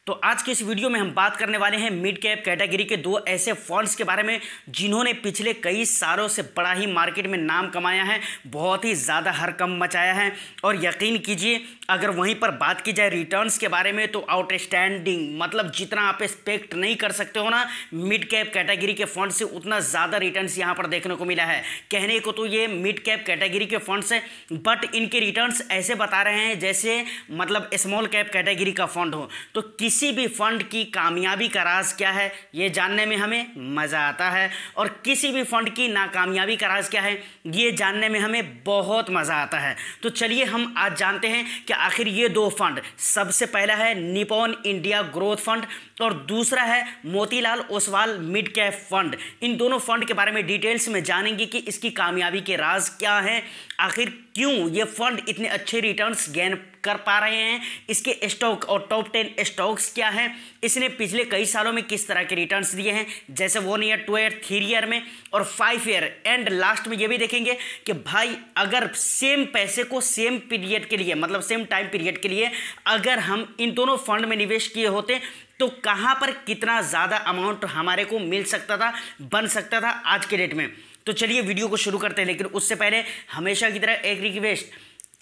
तो आज के इस वीडियो में हम बात करने वाले हैं मिड कैप कैटेगरी के दो ऐसे फंड्स के बारे में जिन्होंने पिछले कई सालों से बड़ा ही मार्केट में नाम कमाया है, बहुत ही ज़्यादा हरकम मचाया है। और यकीन कीजिए अगर वहीं पर बात की जाए रिटर्न्स के बारे में तो आउटस्टैंडिंग, मतलब जितना आप एक्सपेक्ट नहीं कर सकते हो ना मिड कैप कैटेगरी के फंड से, उतना ज़्यादा रिटर्न्स यहाँ पर देखने को मिला है। कहने को तो ये मिड कैप कैटेगरी के फंड्स हैं, बट इनके रिटर्न्स ऐसे बता रहे हैं जैसे मतलब स्मॉल कैप कैटेगरी का फंड हो। तो किसी भी फंड की कामयाबी का राज क्या है ये जानने में हमें मज़ा आता है, और किसी भी फंड की नाकामयाबी का राज क्या है ये जानने में हमें बहुत मज़ा आता है। तो चलिए हम आज जानते हैं कि आखिर ये दो फंड, सबसे पहला है निपॉन इंडिया ग्रोथ फंड और दूसरा है Motilal Oswal mid cap fund. इन दोनों फंड के बारे में डिटेल्स में जानेंगे कि इसकी कामयाबी के राज क्या हैं, आखिर क्यों ये फंड इतने अच्छे रिटर्न्स गेन कर पा रहे हैं, इसके स्टॉक और टॉप 10 स्टॉक्स क्या हैं, इसने पिछले कई सालों में किस तरह के रिटर्न्स दिए हैं, जैसे 1 ईयर, 2 ईयर, 3 ईयर में और 5 ईयर, एंड लास्ट में ये भी देखेंगे कि भाई अगर सेम पैसे को सेम पीरियड के लिए, मतलब सेम टाइम पीरियड के लिए अगर हम इन दोनों फंड में निवेश किए होते तो कहाँ पर कितना ज़्यादा अमाउंट हमारे को मिल सकता था, बन सकता था आज के डेट में। तो चलिए वीडियो को शुरू करते हैं, लेकिन उससे पहले हमेशा की तरह एक रिक्वेस्ट,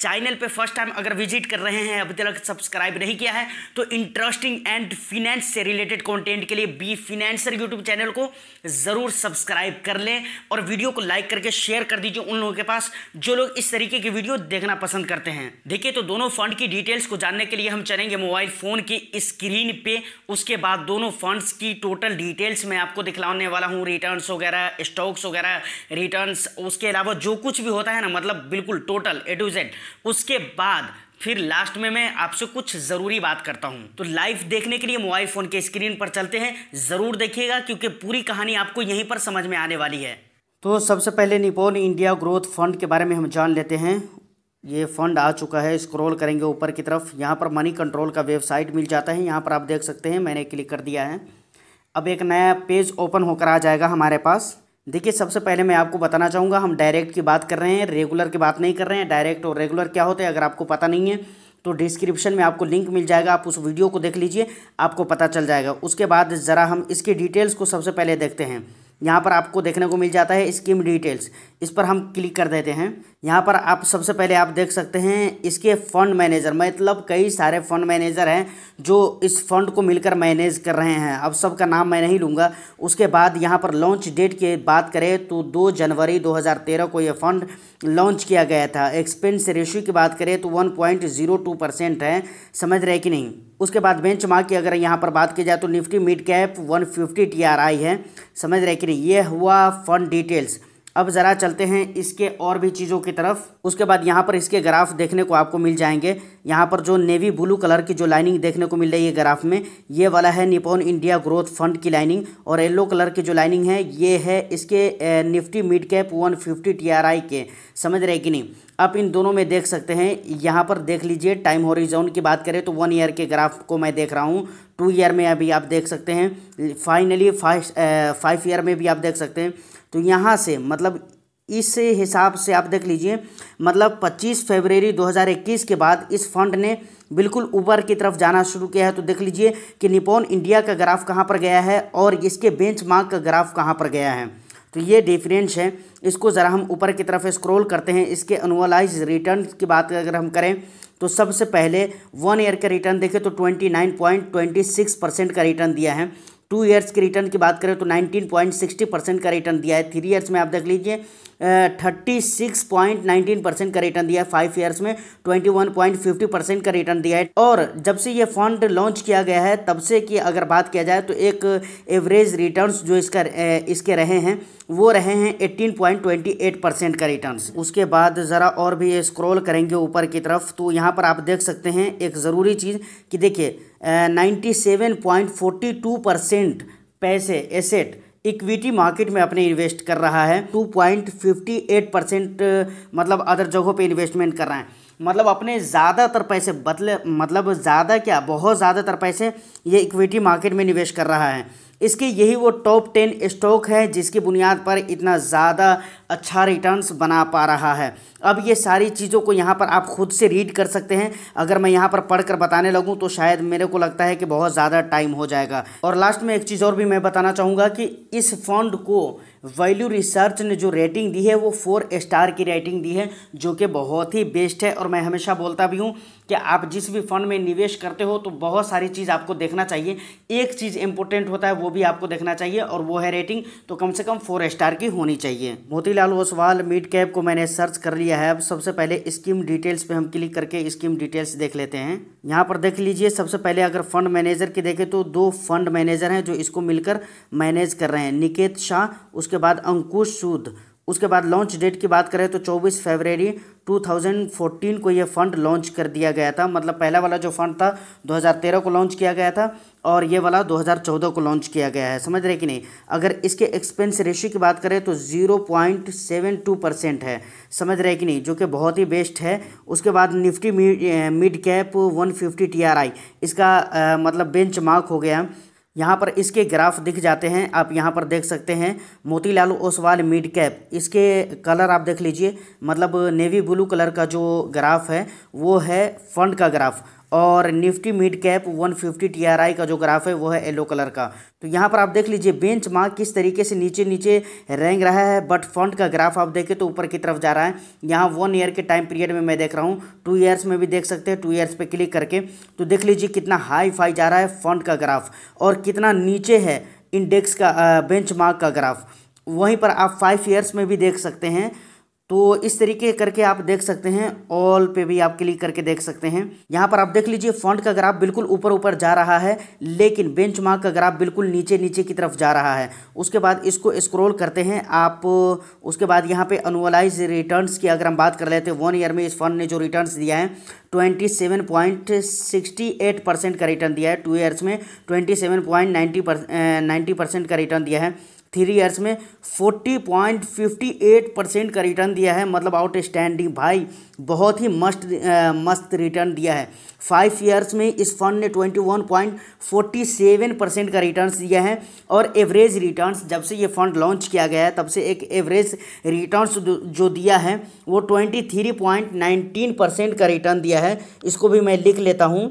चैनल पे फर्स्ट टाइम अगर विजिट कर रहे हैं, अभी तक सब्सक्राइब नहीं किया है तो इंटरेस्टिंग एंड फिनेंस से रिलेटेड कंटेंट के लिए बी फिनेंसर यूट्यूब चैनल को ज़रूर सब्सक्राइब कर लें और वीडियो को लाइक करके शेयर कर दीजिए उन लोगों के पास जो लोग इस तरीके की वीडियो देखना पसंद करते हैं। देखिए तो दोनों फंड की डिटेल्स को जानने के लिए हम चलेंगे मोबाइल फ़ोन की स्क्रीन पे, उसके बाद दोनों फंड्स की टोटल डिटेल्स मैं आपको दिखलाने वाला हूँ, रिटर्न्स वगैरह, स्टॉक्स वगैरह, रिटर्न्स, उसके अलावा जो कुछ भी होता है ना, मतलब बिल्कुल टोटल ए टू जेड। उसके बाद फिर लास्ट में मैं आपसे कुछ ज़रूरी बात करता हूं। तो लाइव देखने के लिए मोबाइल फ़ोन के स्क्रीन पर चलते हैं, ज़रूर देखिएगा क्योंकि पूरी कहानी आपको यहीं पर समझ में आने वाली है। तो सबसे पहले निपॉन इंडिया ग्रोथ फंड के बारे में हम जान लेते हैं। ये फंड आ चुका है, स्क्रॉल करेंगे ऊपर की तरफ, यहाँ पर मनी कंट्रोल का वेबसाइट मिल जाता है। यहाँ पर आप देख सकते हैं, मैंने क्लिक कर दिया है। अब एक नया पेज ओपन होकर आ जाएगा हमारे पास। देखिए सबसे पहले मैं आपको बताना चाहूँगा, हम डायरेक्ट की बात कर रहे हैं, रेगुलर की बात नहीं कर रहे हैं। डायरेक्ट और रेगुलर क्या होते हैं अगर आपको पता नहीं है तो डिस्क्रिप्शन में आपको लिंक मिल जाएगा, आप उस वीडियो को देख लीजिए, आपको पता चल जाएगा। उसके बाद ज़रा हम इसकी डिटेल्स को सबसे पहले देखते हैं। यहाँ पर आपको देखने को मिल जाता है स्कीम डिटेल्स, इस पर हम क्लिक कर देते हैं। यहाँ पर आप सबसे पहले आप देख सकते हैं इसके फंड मैनेजर, मतलब कई सारे फंड मैनेजर हैं जो इस फंड को मिलकर मैनेज कर रहे हैं। अब सबका नाम मैं नहीं लूँगा। उसके बाद यहाँ पर लॉन्च डेट की बात करें तो 2 जनवरी 2013 को ये फंड लॉन्च किया गया था। एक्सपेंस रेशियो की बात करें तो 1.02% है, समझ रहे कि नहीं। उसके बाद बेंचमार्क की अगर यहाँ पर बात की जाए तो निफ्टी मिड कैप 150 TRI है, समझ रहे कि नहीं। ये हुआ फंड डिटेल्स। अब ज़रा चलते हैं इसके और भी चीज़ों की तरफ। उसके बाद यहाँ पर इसके ग्राफ देखने को आपको मिल जाएंगे। यहाँ पर जो नेवी ब्लू कलर की जो लाइनिंग देखने को मिल रही है ग्राफ में, ये वाला है निपॉन इंडिया ग्रोथ फंड की लाइनिंग, और येलो कलर की जो लाइनिंग है ये है इसके निफ्टी मिड कैप 150 TRI के, समझ रहे कि नहीं। आप इन दोनों में देख सकते हैं, यहाँ पर देख लीजिए टाइम हॉरिजॉन की बात करें तो 1 ईयर के ग्राफ को मैं देख रहा हूँ, 2 ईयर में अभी आप देख सकते हैं, फाइनली 5 ईयर में भी आप देख सकते हैं। तो यहाँ से मतलब इस हिसाब से आप देख लीजिए, मतलब 25 फरवरी 2021 के बाद इस फंड ने बिल्कुल ऊपर की तरफ जाना शुरू किया है। तो देख लीजिए कि निपॉन इंडिया का ग्राफ कहाँ पर गया है और इसके बेंचमार्क का ग्राफ कहाँ पर गया है, तो ये डिफरेंस है। इसको ज़रा हम ऊपर की तरफ स्क्रॉल करते हैं। इसके एनुअलाइज रिटर्न की बात अगर हम करें तो सबसे पहले 1 ईयर का रिटर्न देखें तो 29.26% का रिटर्न दिया है। 2 ईयर्स के रिटर्न की बात करें तो 19.60% का रिटर्न दिया है। 3 ईयर्स में आप देख लीजिए 36.19% का रिटर्न दिया है। 5 ईयर्स में 21.50% का रिटर्न दिया है। और जब से ये फंड लॉन्च किया गया है तब से की अगर बात किया जाए तो एक एवरेज रिटर्न्स जो इसके रहे हैं वो रहे हैं 18.28% का रिटर्न्स। उसके बाद ज़रा और भी स्क्रॉल करेंगे ऊपर की तरफ तो यहाँ पर आप देख सकते हैं एक ज़रूरी चीज़ कि देखिए 97.42% पैसे एसेट इक्विटी मार्केट में अपने इन्वेस्ट कर रहा है। 2.58% मतलब अदर जगहों पे इन्वेस्टमेंट कर रहा है, मतलब अपने ज़्यादातर पैसे मतलब ज़्यादा क्या, बहुत ज़्यादातर पैसे ये इक्विटी मार्केट में निवेश कर रहा है। इसके यही वो टॉप 10 स्टॉक है जिसकी बुनियाद पर इतना ज़्यादा अच्छा रिटर्न्स बना पा रहा है। अब ये सारी चीज़ों को यहाँ पर आप खुद से रीड कर सकते हैं। अगर मैं यहाँ पर पढ़कर बताने लगूँ तो शायद मेरे को लगता है कि बहुत ज़्यादा टाइम हो जाएगा। और लास्ट में एक चीज़ और भी मैं बताना चाहूँगा कि इस फंड को वैल्यू रिसर्च ने जो रेटिंग दी है वो 4 स्टार की रेटिंग दी है, जो कि बहुत ही बेस्ट है। और मैं हमेशा बोलता भी हूँ कि आप जिस भी फंड में निवेश करते हो तो बहुत सारी चीज़ आपको देखना चाहिए। एक चीज़ इंपॉर्टेंट होता है वो भी आपको देखना चाहिए और वो है रेटिंग, तो कम से कम 4 स्टार की होनी चाहिए। मोतीलाल ओसवाल मिड कैप को मैंने सर्च कर लिया है। अब सबसे पहले स्कीम डिटेल्स पे हम क्लिक करके स्कीम डिटेल्स देख लेते हैं। यहाँ पर देख लीजिए, सबसे पहले अगर फंड मैनेजर की देखें तो 2 फंड मैनेजर हैं जो इसको मिलकर मैनेज कर रहे हैं, निकेत शाह, उसके बाद अंकुश सूद। उसके बाद लॉन्च डेट की बात करें तो 24 फरवरी 2014 को ये फंड लॉन्च कर दिया गया था। मतलब पहला वाला जो फंड था 2013 को लॉन्च किया गया था और ये वाला 2014 को लॉन्च किया गया है। समझ रहे कि नहीं। अगर इसके एक्सपेंस रेशियो की बात करें तो 0.72% है। समझ रहे कि नहीं, जो कि बहुत ही बेस्ट है। उसके बाद निफ्टी मिड कैप 150 TRI इसका मतलब बेंच मार्क हो गया। यहाँ पर इसके ग्राफ दिख जाते हैं, आप यहाँ पर देख सकते हैं। मोतीलाल ओसवाल मिड कैप, इसके कलर आप देख लीजिए, मतलब नेवी ब्लू कलर का जो ग्राफ है वो है फंड का ग्राफ, और निफ्टी मिड कैप 150 TRI का जो ग्राफ है वो है येलो कलर का। तो यहाँ पर आप देख लीजिए बेंच मार्क किस तरीके से नीचे नीचे रेंग रहा है, बट फंड का ग्राफ आप देखें तो ऊपर की तरफ जा रहा है। यहाँ 1 ईयर के टाइम पीरियड में मैं देख रहा हूँ, 2 ईयर्स में भी देख सकते हैं। 2 ईयर्स पे क्लिक करके तो देख लीजिए कितना हाई फाई जा रहा है फंड का ग्राफ और कितना नीचे है इंडेक्स का बेंच मार्क का ग्राफ। वहीं पर आप 5 ईयर्स में भी देख सकते हैं। तो इस तरीके करके आप देख सकते हैं, ऑल पे भी आप क्लिक करके देख सकते हैं। यहाँ पर आप देख लीजिए फंड का ग्राफ बिल्कुल ऊपर ऊपर जा रहा है, लेकिन बेंचमार्क का ग्राफ बिल्कुल नीचे नीचे की तरफ जा रहा है। उसके बाद इसको स्क्रॉल करते हैं आप। उसके बाद यहाँ पे एनुअलाइज रिटर्न्स की अगर हम बात कर लेते हैं, 1 ईयर में इस फंड ने जो रिटर्न्स दिया है 27.68% का रिटर्न दिया है। 2 ईयर्स में 27.90% का रिटर्न दिया है। 3 ईयर्स में 40.58% का रिटर्न दिया है। मतलब आउटस्टैंडिंग भाई, बहुत ही मस्त रिटर्न दिया है। 5 ईयर्स में इस फंड ने 21.47% का रिटर्न्स दिया है। और एवरेज रिटर्न्स जब से ये फंड लॉन्च किया गया है तब से एक एवरेज रिटर्न्स जो दिया है वो 23.19% का रिटर्न दिया है। इसको भी मैं लिख लेता हूँ,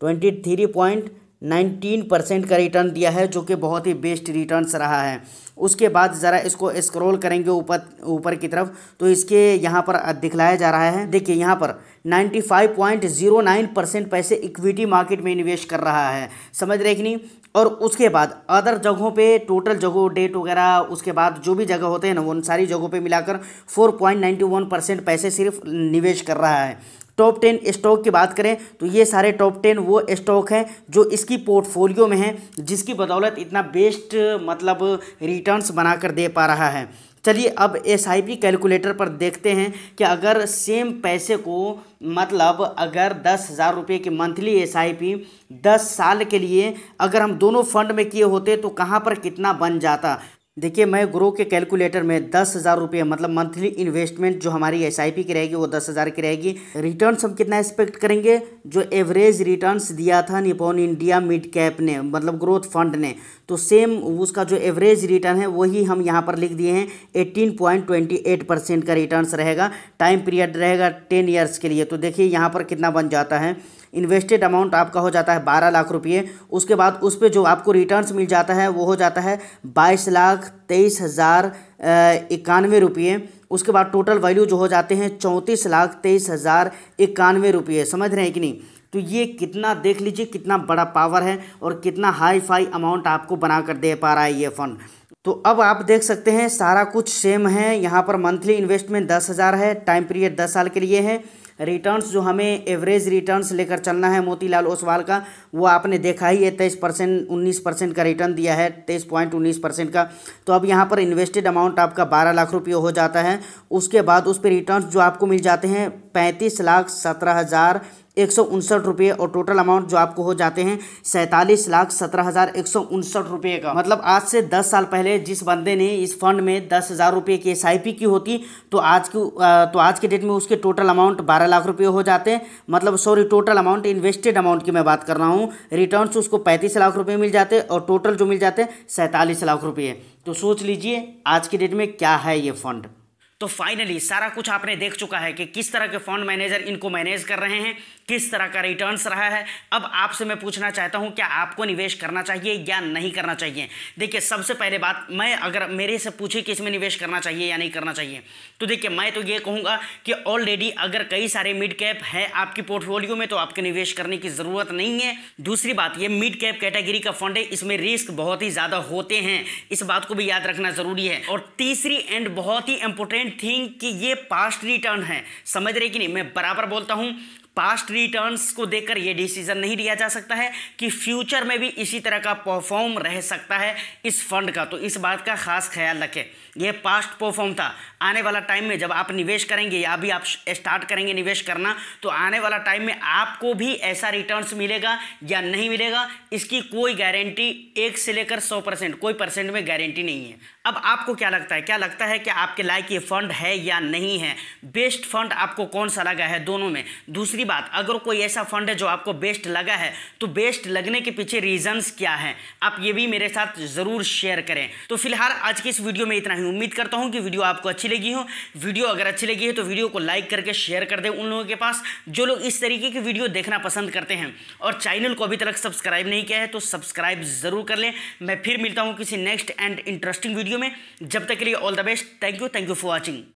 23.19% का रिटर्न दिया है, जो कि बहुत ही बेस्ट रिटर्न्स रहा है। उसके बाद ज़रा इसको स्क्रॉल करेंगे ऊपर की तरफ तो इसके यहाँ पर दिखलाया जा रहा है। देखिए यहाँ पर 95.09% पैसे इक्विटी मार्केट में निवेश कर रहा है। समझ रहे कि नहीं। और उसके बाद अदर जगहों पे टोटल जगह डेट वगैरह, उसके बाद जो भी जगह होते हैं ना, उन सारी जगहों पे मिलाकर 4.91% पैसे सिर्फ निवेश कर रहा है। टॉप 10 स्टॉक की बात करें तो ये सारे टॉप 10 वो स्टॉक हैं जो इसकी पोर्टफोलियो में हैं, जिसकी बदौलत इतना बेस्ट मतलब रिटर्न्स बनाकर दे पा रहा है। चलिए अब SIP कैलकुलेटर पर देखते हैं कि अगर सेम पैसे को, मतलब अगर 10,000 रुपये की मंथली SIP 10 साल के लिए अगर हम दोनों फंड में किए होते तो कहाँ पर कितना बन जाता। देखिए मैं ग्रो के कैलकुलेटर में 10,000 रुपये मतलब मंथली इन्वेस्टमेंट जो हमारी SIP की रहेगी वो 10,000 की रहेगी। रिटर्न्स हम कितना एक्सपेक्ट करेंगे, जो एवरेज रिटर्न्स दिया था निपॉन इंडिया मिड कैप ने, मतलब ग्रोथ फंड ने, तो सेम उसका जो एवरेज रिटर्न है वही हम यहाँ पर लिख दिए हैं। 18.28% का रिटर्न्स रहेगा। टाइम पीरियड रहेगा 10 ईयर्स के लिए। तो देखिए यहाँ पर कितना बन जाता है। इन्वेस्टेड अमाउंट आपका हो जाता है 12 लाख रुपये। उसके बाद उस पर जो आपको रिटर्न्स मिल जाता है वो हो जाता है 22,23,091 रुपये। उसके बाद टोटल वैल्यू जो हो जाते हैं 34,23,091 रुपये। समझ रहे हैं कि नहीं। तो ये कितना, देख लीजिए कितना बड़ा पावर है और कितना हाई फाई अमाउंट आपको बना कर दे पा रहा है ये फंड। तो अब आप देख सकते हैं सारा कुछ सेम है। यहाँ पर मंथली इन्वेस्टमेंट 10,000 है, टाइम पीरियड 10 साल के लिए है। रिटर्न्स जो हमें एवरेज रिटर्न्स लेकर चलना है मोतीलाल ओसवाल का, वो आपने देखा ही है 23% 19% का रिटर्न दिया है, 23.19% का। तो अब यहाँ पर इन्वेस्टेड अमाउंट आपका 12 लाख रुपये हो जाता है। उसके बाद उस पर रिटर्न्स जो आपको मिल जाते हैं 35,17,000 रुपये और टोटल अमाउंट जो आपको हो जाते हैं 47,17,159 रुपये का। मतलब आज से 10 साल पहले जिस बंदे ने इस फंड में 10,000 रुपये की SIP की होती तो आज के डेट में उसके टोटल अमाउंट 12 लाख रुपये हो जाते। मतलब टोटल अमाउंट, इन्वेस्टेड अमाउंट की मैं बात कर रहा हूँ। रिटर्न्स उसको 35 लाख रुपये मिल जाते और टोटल जो मिल जाते 47 लाख रुपये। तो सोच लीजिए आज की डेट में क्या है ये फंड। तो फाइनली सारा कुछ आपने देख चुका है कि किस तरह के फंड मैनेजर इनको मैनेज कर रहे हैं, किस तरह का रिटर्न्स रहा है। अब आपसे मैं पूछना चाहता हूं क्या आपको निवेश करना चाहिए या नहीं करना चाहिए। देखिए सबसे पहले बात, मैं अगर मेरे से पूछे कि इसमें निवेश करना चाहिए या नहीं करना चाहिए तो देखिए मैं तो ये कहूँगा कि ऑलरेडी अगर कई सारे मिड कैप है आपकी पोर्टफोलियो में तो आपके निवेश करने की ज़रूरत नहीं है। दूसरी बात, ये मिड कैप कैटेगरी का फंड है, इसमें रिस्क बहुत ही ज़्यादा होते हैं, इस बात को भी याद रखना ज़रूरी है। और तीसरी एंड बहुत ही इंपॉर्टेंट थिंग कि ये पास्ट रिटर्न है, समझ रहे कि नहीं। मैं बराबर बोलता हूं, पास्ट रिटर्न्स को देखकर ये डिसीजन नहीं लिया जा सकता है कि फ्यूचर में भी इसी तरह का परफॉर्म रह सकता है इस फंड का। तो इस बात का खास ख्याल रखें, ये पास्ट परफॉर्म था। आने वाला टाइम में जब आप निवेश करेंगे या अभी आप स्टार्ट करेंगे निवेश करना तो आने वाला टाइम में आपको भी ऐसा रिटर्न्स मिलेगा या नहीं मिलेगा, इसकी कोई गारंटी 1 से लेकर 100% कोई परसेंट में गारंटी नहीं है। अब आपको क्या लगता है कि आपके लायक ये फंड है या नहीं है, बेस्ट फंड आपको कौन सा लगा है दोनों में। दूसरी बात, अगर कोई ऐसा फंड है जो आपको बेस्ट लगा है तो बेस्ट लगने के पीछे रीजंस क्या हैं, आप ये भी मेरे साथ ज़रूर शेयर करें। तो फिलहाल आज की इस वीडियो में इतना ही। उम्मीद करता हूँ कि वीडियो आपको अच्छी लगी हो। वीडियो अगर अच्छी लगी है तो वीडियो को लाइक करके शेयर कर दें उन लोगों के पास जो लोग इस तरीके की वीडियो देखना पसंद करते हैं। और चैनल को अभी तक सब्सक्राइब नहीं किया है तो सब्सक्राइब ज़रूर कर लें। मैं फिर मिलता हूँ किसी नेक्स्ट एंड इंटरेस्टिंग वीडियो में। जब तक के लिए all the best. Thank you for watching.